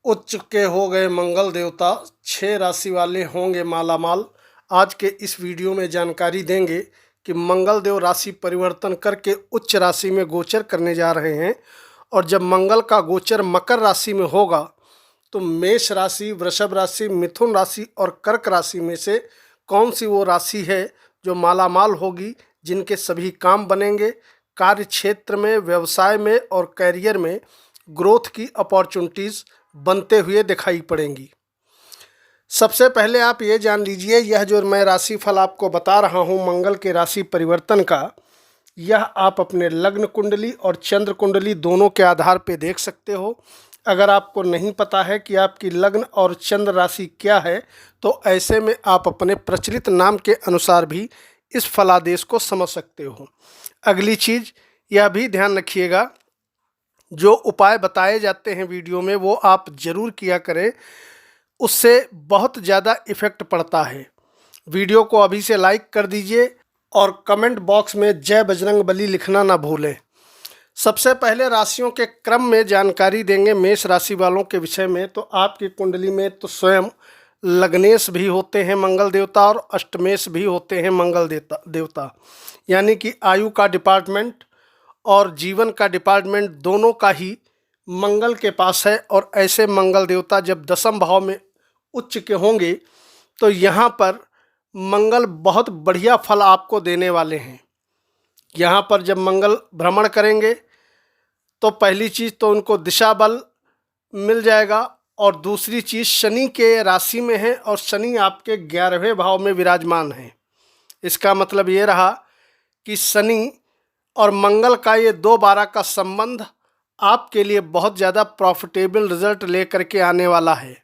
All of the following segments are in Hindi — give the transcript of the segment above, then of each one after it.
उच्च के हो गए मंगल देवता, 6 राशि वाले होंगे मालामाल। आज के इस वीडियो में जानकारी देंगे कि मंगल देव राशि परिवर्तन करके उच्च राशि में गोचर करने जा रहे हैं। और जब मंगल का गोचर मकर राशि में होगा तो मेष राशि, वृषभ राशि, मिथुन राशि और कर्क राशि में से कौन सी वो राशि है जो मालामाल होगी, जिनके सभी काम बनेंगे, कार्य क्षेत्र में, व्यवसाय में और कैरियर में ग्रोथ की अपॉर्चुनिटीज़ बनते हुए दिखाई पड़ेंगी। सबसे पहले आप ये जान लीजिए, यह जो मैं राशि फल आपको बता रहा हूँ मंगल के राशि परिवर्तन का, यह आप अपने लग्न कुंडली और चंद्र कुंडली दोनों के आधार पे देख सकते हो। अगर आपको नहीं पता है कि आपकी लग्न और चंद्र राशि क्या है, तो ऐसे में आप अपने प्रचलित नाम के अनुसार भी इस फलादेश को समझ सकते हो। अगली चीज़ यह भी ध्यान रखिएगा, जो उपाय बताए जाते हैं वीडियो में वो आप ज़रूर किया करें, उससे बहुत ज़्यादा इफ़ेक्ट पड़ता है। वीडियो को अभी से लाइक कर दीजिए और कमेंट बॉक्स में जय बजरंग बली लिखना ना भूलें। सबसे पहले राशियों के क्रम में जानकारी देंगे मेष राशि वालों के विषय में। तो आपकी कुंडली में तो स्वयं लग्नेश भी होते हैं मंगल देवता और अष्टमेश भी होते हैं मंगल देवता, यानी कि आयु का डिपार्टमेंट और जीवन का डिपार्टमेंट दोनों का ही मंगल के पास है। और ऐसे मंगल देवता जब दसम भाव में उच्च के होंगे तो यहाँ पर मंगल बहुत बढ़िया फल आपको देने वाले हैं। यहाँ पर जब मंगल भ्रमण करेंगे तो पहली चीज़ तो उनको दिशा बल मिल जाएगा, और दूसरी चीज़ शनि के राशि में है और शनि आपके 11वें भाव में विराजमान है। इसका मतलब ये रहा कि शनि और मंगल का ये 2-12 का संबंध आपके लिए बहुत ज़्यादा प्रॉफिटेबल रिजल्ट लेकर के आने वाला है।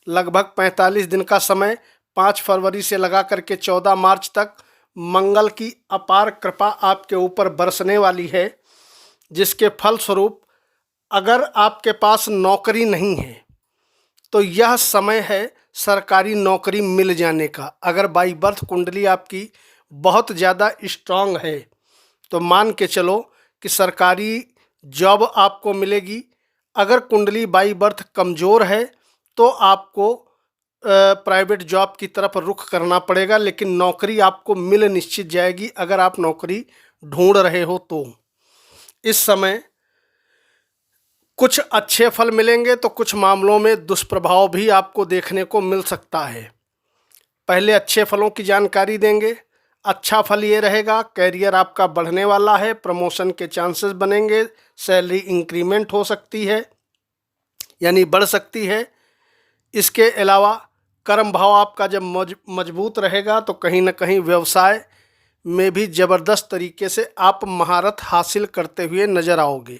लगभग 45 दिन का समय 5 फरवरी से लगा करके 14 मार्च तक मंगल की अपार कृपा आपके ऊपर बरसने वाली है, जिसके फलस्वरूप अगर आपके पास नौकरी नहीं है तो यह समय है सरकारी नौकरी मिल जाने का। अगर बाई बर्थ कुंडली आपकी बहुत ज़्यादा स्ट्रांग है तो मान के चलो कि सरकारी जॉब आपको मिलेगी। अगर कुंडली बाई बर्थ कमज़ोर है तो आपको प्राइवेट जॉब की तरफ रुख करना पड़ेगा, लेकिन नौकरी आपको मिल निश्चित जाएगी अगर आप नौकरी ढूंढ रहे हो तो। इस समय कुछ अच्छे फल मिलेंगे तो कुछ मामलों में दुष्प्रभाव भी आपको देखने को मिल सकता है। पहले अच्छे फलों की जानकारी देंगे। अच्छा फल ये रहेगा, कैरियर आपका बढ़ने वाला है, प्रमोशन के चांसेस बनेंगे, सैलरी इंक्रीमेंट हो सकती है यानी बढ़ सकती है। इसके अलावा कर्म भाव आपका जब मजबूत रहेगा तो कहीं ना कहीं व्यवसाय में भी ज़बरदस्त तरीके से आप महारत हासिल करते हुए नज़र आओगे।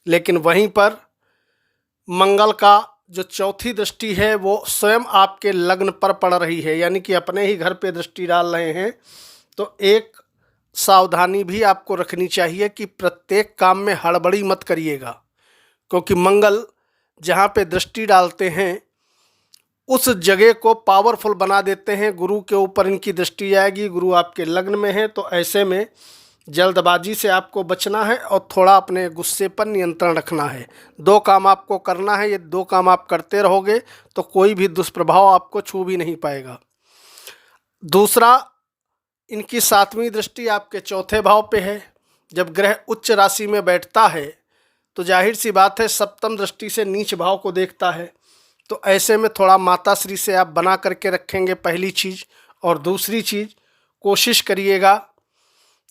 लेकिन वहीं पर मंगल का जो चौथी दृष्टि है वो स्वयं आपके लग्न पर पड़ रही है, यानी कि अपने ही घर पे दृष्टि डाल रहे हैं। तो एक सावधानी भी आपको रखनी चाहिए कि प्रत्येक काम में हड़बड़ी मत करिएगा, क्योंकि मंगल जहाँ पे दृष्टि डालते हैं उस जगह को पावरफुल बना देते हैं। गुरु के ऊपर इनकी दृष्टि जाएगी, गुरु आपके लग्न में है, तो ऐसे में जल्दबाजी से आपको बचना है और थोड़ा अपने गुस्से पर नियंत्रण रखना है। 2 काम आपको करना है, ये 2 काम आप करते रहोगे तो कोई भी दुष्प्रभाव आपको छू भी नहीं पाएगा। दूसरा, इनकी 7वीं दृष्टि आपके चौथे भाव पे है। जब ग्रह उच्च राशि में बैठता है तो जाहिर सी बात है सप्तम दृष्टि से नीच भाव को देखता है, तो ऐसे में थोड़ा माताश्री से आप बना करके रखेंगे, पहली चीज़। और दूसरी चीज़, कोशिश करिएगा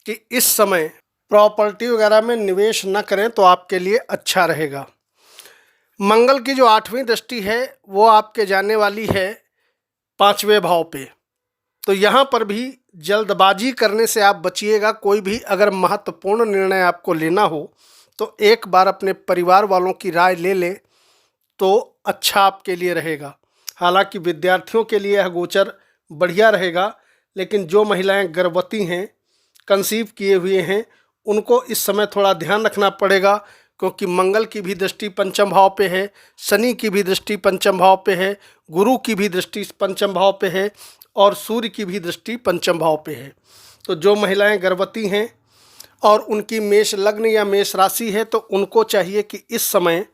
कि इस समय प्रॉपर्टी वगैरह में निवेश न करें तो आपके लिए अच्छा रहेगा। मंगल की जो 8वीं दृष्टि है वो आपके जाने वाली है 5वें भाव पे, तो यहाँ पर भी जल्दबाजी करने से आप बचिएगा। कोई भी अगर महत्वपूर्ण निर्णय आपको लेना हो तो एक बार अपने परिवार वालों की राय ले लें तो अच्छा आपके लिए रहेगा। हालांकि विद्यार्थियों के लिए यह गोचर बढ़िया रहेगा, लेकिन जो महिलाएं गर्भवती हैं, कंसीव किए हुए हैं, उनको इस समय थोड़ा ध्यान रखना पड़ेगा, क्योंकि मंगल की भी दृष्टि पंचम भाव पे है, शनि की भी दृष्टि पंचम भाव पे है, गुरु की भी दृष्टि पंचम भाव पे है और सूर्य की भी दृष्टि पंचम भाव पे है। तो जो महिलाएं गर्भवती हैं और उनकी मेष लग्न या मेष राशि है तो उनको चाहिए कि इस समय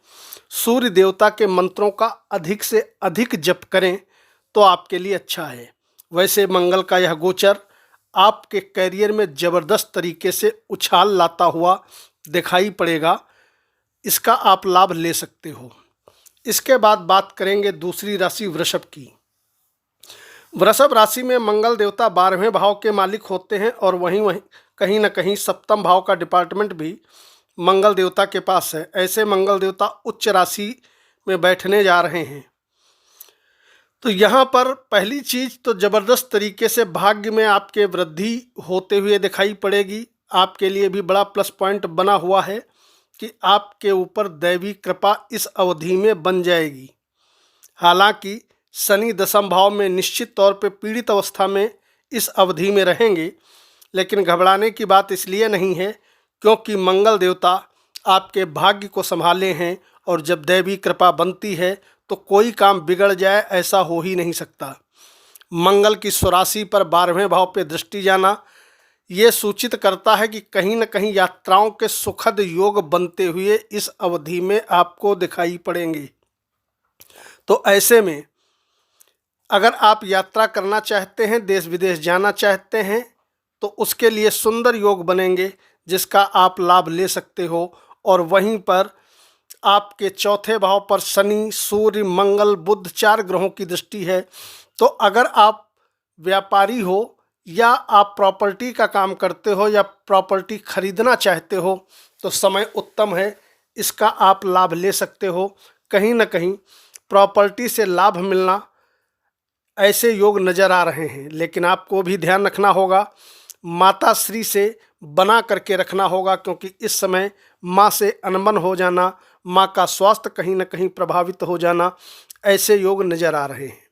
सूर्य देवता के मंत्रों का अधिक से अधिक जप करें तो आपके लिए अच्छा है। वैसे मंगल का यह गोचर आपके करियर में ज़बरदस्त तरीके से उछाल लाता हुआ दिखाई पड़ेगा, इसका आप लाभ ले सकते हो। इसके बाद बात करेंगे दूसरी राशि वृषभ की। वृषभ राशि में मंगल देवता 12वें भाव के मालिक होते हैं और वहीं कहीं न कहीं सप्तम भाव का डिपार्टमेंट भी मंगल देवता के पास है। ऐसे मंगल देवता उच्च राशि में बैठने जा रहे हैं। तो यहाँ पर पहली चीज तो जबरदस्त तरीके से भाग्य में आपके वृद्धि होते हुए दिखाई पड़ेगी। आपके लिए भी बड़ा प्लस पॉइंट बना हुआ है कि आपके ऊपर दैवी कृपा इस अवधि में बन जाएगी। हालांकि शनि दशम भाव में निश्चित तौर पे पीड़ित अवस्था में इस अवधि में रहेंगे, लेकिन घबराने की बात इसलिए नहीं है क्योंकि मंगल देवता आपके भाग्य को संभाले हैं और जब दैवी कृपा बनती है तो कोई काम बिगड़ जाए ऐसा हो ही नहीं सकता। मंगल की स्वराशि पर 12वें भाव पे दृष्टि जाना ये सूचित करता है कि कहीं न कहीं यात्राओं के सुखद योग बनते हुए इस अवधि में आपको दिखाई पड़ेंगे। तो ऐसे में अगर आप यात्रा करना चाहते हैं, देश विदेश जाना चाहते हैं, तो उसके लिए सुंदर योग बनेंगे जिसका आप लाभ ले सकते हो। और वहीं पर आपके चौथे भाव पर शनि, सूर्य, मंगल, बुध 4 ग्रहों की दृष्टि है। तो अगर आप व्यापारी हो या आप प्रॉपर्टी का काम करते हो या प्रॉपर्टी खरीदना चाहते हो तो समय उत्तम है, इसका आप लाभ ले सकते हो। कहीं ना कहीं प्रॉपर्टी से लाभ मिलना ऐसे योग नज़र आ रहे हैं, लेकिन आपको भी ध्यान रखना होगा, माता श्री से बना करके रखना होगा क्योंकि इस समय माँ से अनबन हो जाना, माँ का स्वास्थ्य कहीं ना कहीं प्रभावित हो जाना, ऐसे योग नज़र आ रहे हैं।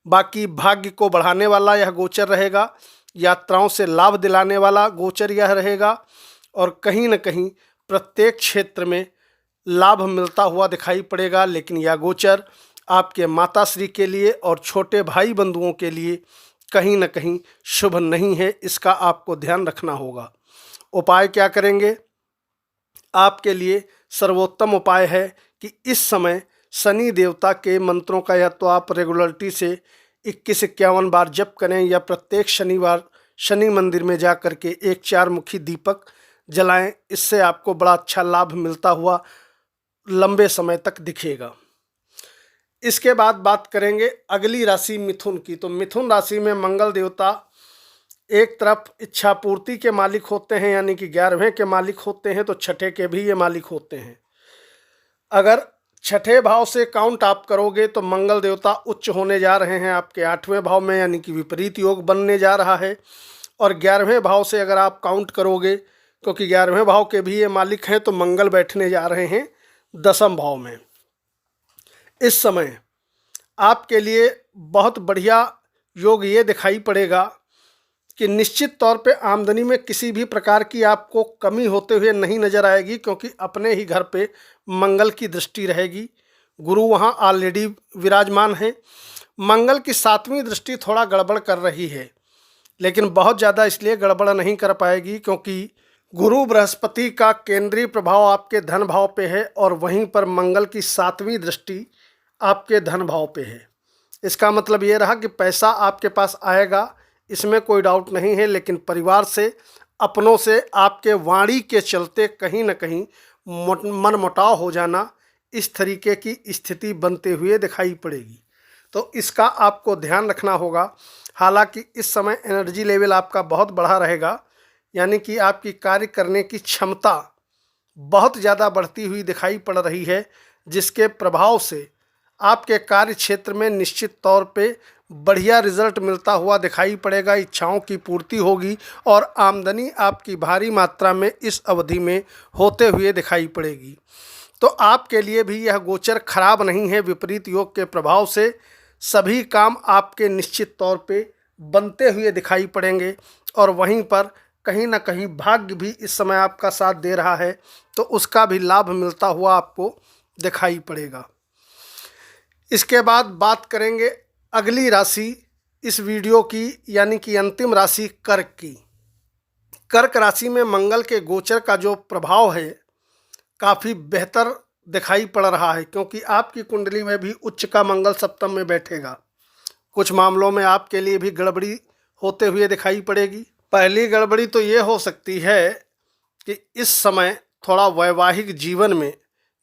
बाकी भाग्य को बढ़ाने वाला यह गोचर रहेगा, यात्राओं से लाभ दिलाने वाला गोचर यह रहेगा और कहीं न कहीं प्रत्येक क्षेत्र में लाभ मिलता हुआ दिखाई पड़ेगा। लेकिन यह गोचर आपके माताश्री के लिए और छोटे भाई बंधुओं के लिए कहीं न कहीं शुभ नहीं है, इसका आपको ध्यान रखना होगा। उपाय क्या करेंगे? आपके लिए सर्वोत्तम उपाय है कि इस समय शनि देवता के मंत्रों का या तो आप रेगुलरिटी से 21-51 बार जप करें या प्रत्येक शनिवार शनि मंदिर में जा कर के एक 4 मुखी दीपक जलाएं। इससे आपको बड़ा अच्छा लाभ मिलता हुआ लंबे समय तक दिखेगा। इसके बाद बात करेंगे अगली राशि मिथुन की। तो मिथुन राशि में मंगल देवता एक तरफ इच्छा पूर्ति के मालिक होते हैं, यानी कि 11वें के मालिक होते हैं, तो छठे के भी ये मालिक होते हैं। अगर छठे भाव से काउंट आप करोगे तो मंगल देवता उच्च होने जा रहे हैं आपके 8वें भाव में, यानी कि विपरीत योग बनने जा रहा है। और 11वें भाव से अगर आप काउंट करोगे, क्योंकि 11वें भाव के भी ये मालिक हैं, तो मंगल बैठने जा रहे हैं 10वें भाव में। इस समय आपके लिए बहुत बढ़िया योग ये दिखाई पड़ेगा कि निश्चित तौर पे आमदनी में किसी भी प्रकार की आपको कमी होते हुए नहीं नज़र आएगी, क्योंकि अपने ही घर पे मंगल की दृष्टि रहेगी। गुरु वहाँ ऑलरेडी विराजमान है। मंगल की 7वीं दृष्टि थोड़ा गड़बड़ कर रही है, लेकिन बहुत ज़्यादा इसलिए गड़बड़ नहीं कर पाएगी क्योंकि गुरु बृहस्पति का केंद्रीय प्रभाव आपके धन भाव पे है और वहीं पर मंगल की 7वीं दृष्टि आपके धन भाव पे है। इसका मतलब ये रहा कि पैसा आपके पास आएगा, इसमें कोई डाउट नहीं है, लेकिन परिवार से, अपनों से आपके वाणी के चलते कहीं न कहीं मनमुटाव हो जाना, इस तरीके की स्थिति बनते हुए दिखाई पड़ेगी। तो इसका आपको ध्यान रखना होगा। हालांकि इस समय एनर्जी लेवल आपका बहुत बढ़ा रहेगा, यानी कि आपकी कार्य करने की क्षमता बहुत ज़्यादा बढ़ती हुई दिखाई पड़ रही है, जिसके प्रभाव से आपके कार्य क्षेत्र में निश्चित तौर पे बढ़िया रिजल्ट मिलता हुआ दिखाई पड़ेगा। इच्छाओं की पूर्ति होगी और आमदनी आपकी भारी मात्रा में इस अवधि में होते हुए दिखाई पड़ेगी। तो आपके लिए भी यह गोचर खराब नहीं है। विपरीत योग के प्रभाव से सभी काम आपके निश्चित तौर पे बनते हुए दिखाई पड़ेंगे और वहीं पर कहीं ना कहीं भाग्य भी इस समय आपका साथ दे रहा है, तो उसका भी लाभ मिलता हुआ आपको दिखाई पड़ेगा। इसके बाद बात करेंगे अगली राशि इस वीडियो की, यानी कि अंतिम राशि कर्क की। कर्क राशि में मंगल के गोचर का जो प्रभाव है काफ़ी बेहतर दिखाई पड़ रहा है, क्योंकि आपकी कुंडली में भी उच्च का मंगल सप्तम में बैठेगा। कुछ मामलों में आपके लिए भी गड़बड़ी होते हुए दिखाई पड़ेगी। पहली गड़बड़ी तो ये हो सकती है कि इस समय थोड़ा वैवाहिक जीवन में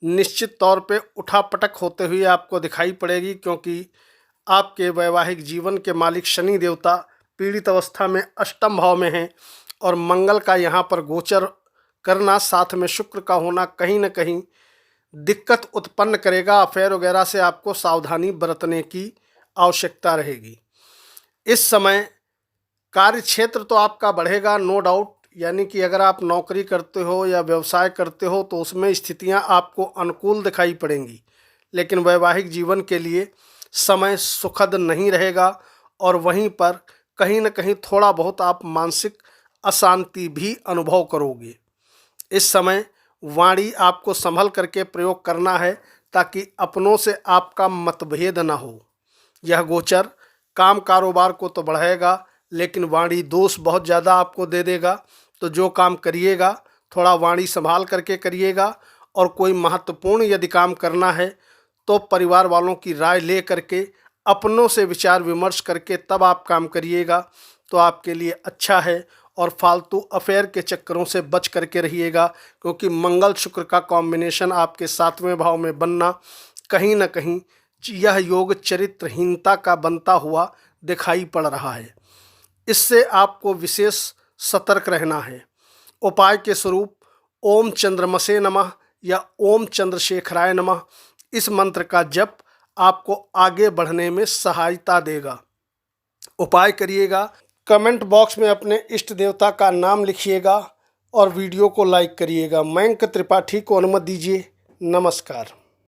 निश्चित तौर पे उठापटक होते हुए आपको दिखाई पड़ेगी, क्योंकि आपके वैवाहिक जीवन के मालिक शनि देवता पीड़ित अवस्था में अष्टम भाव में हैं और मंगल का यहाँ पर गोचर करना, साथ में शुक्र का होना कहीं न कहीं दिक्कत उत्पन्न करेगा। अफेयर वगैरह से आपको सावधानी बरतने की आवश्यकता रहेगी। इस समय कार्य क्षेत्र तो आपका बढ़ेगा, नो डाउट, यानी कि अगर आप नौकरी करते हो या व्यवसाय करते हो तो उसमें स्थितियां आपको अनुकूल दिखाई पड़ेंगी, लेकिन वैवाहिक जीवन के लिए समय सुखद नहीं रहेगा और वहीं पर कहीं न कहीं थोड़ा बहुत आप मानसिक अशांति भी अनुभव करोगे। इस समय वाणी आपको संभल करके प्रयोग करना है ताकि अपनों से आपका मतभेद न हो। यह गोचर काम कारोबार को तो बढ़ाएगा, लेकिन वाणी दोष बहुत ज़्यादा आपको दे देगा। तो जो काम करिएगा थोड़ा वाणी संभाल करके करिएगा, और कोई महत्वपूर्ण यदि काम करना है तो परिवार वालों की राय ले करके अपनों से विचार विमर्श करके तब आप काम करिएगा, तो आपके लिए अच्छा है। और फालतू अफेयर के चक्करों से बच करके रहिएगा, क्योंकि मंगल शुक्र का कॉम्बिनेशन आपके 7वें भाव में बनना कहीं न कहीं यह योग चरित्रहीनता का बनता हुआ दिखाई पड़ रहा है। इससे आपको विशेष सतर्क रहना है। उपाय के स्वरूप ओम चंद्रमसे नमः या ओम चंद्रशेखराय नमः, इस मंत्र का जप आपको आगे बढ़ने में सहायता देगा। उपाय करिएगा, कमेंट बॉक्स में अपने इष्ट देवता का नाम लिखिएगा और वीडियो को लाइक करिएगा। मयंक त्रिपाठी को अनुमति दीजिए। नमस्कार।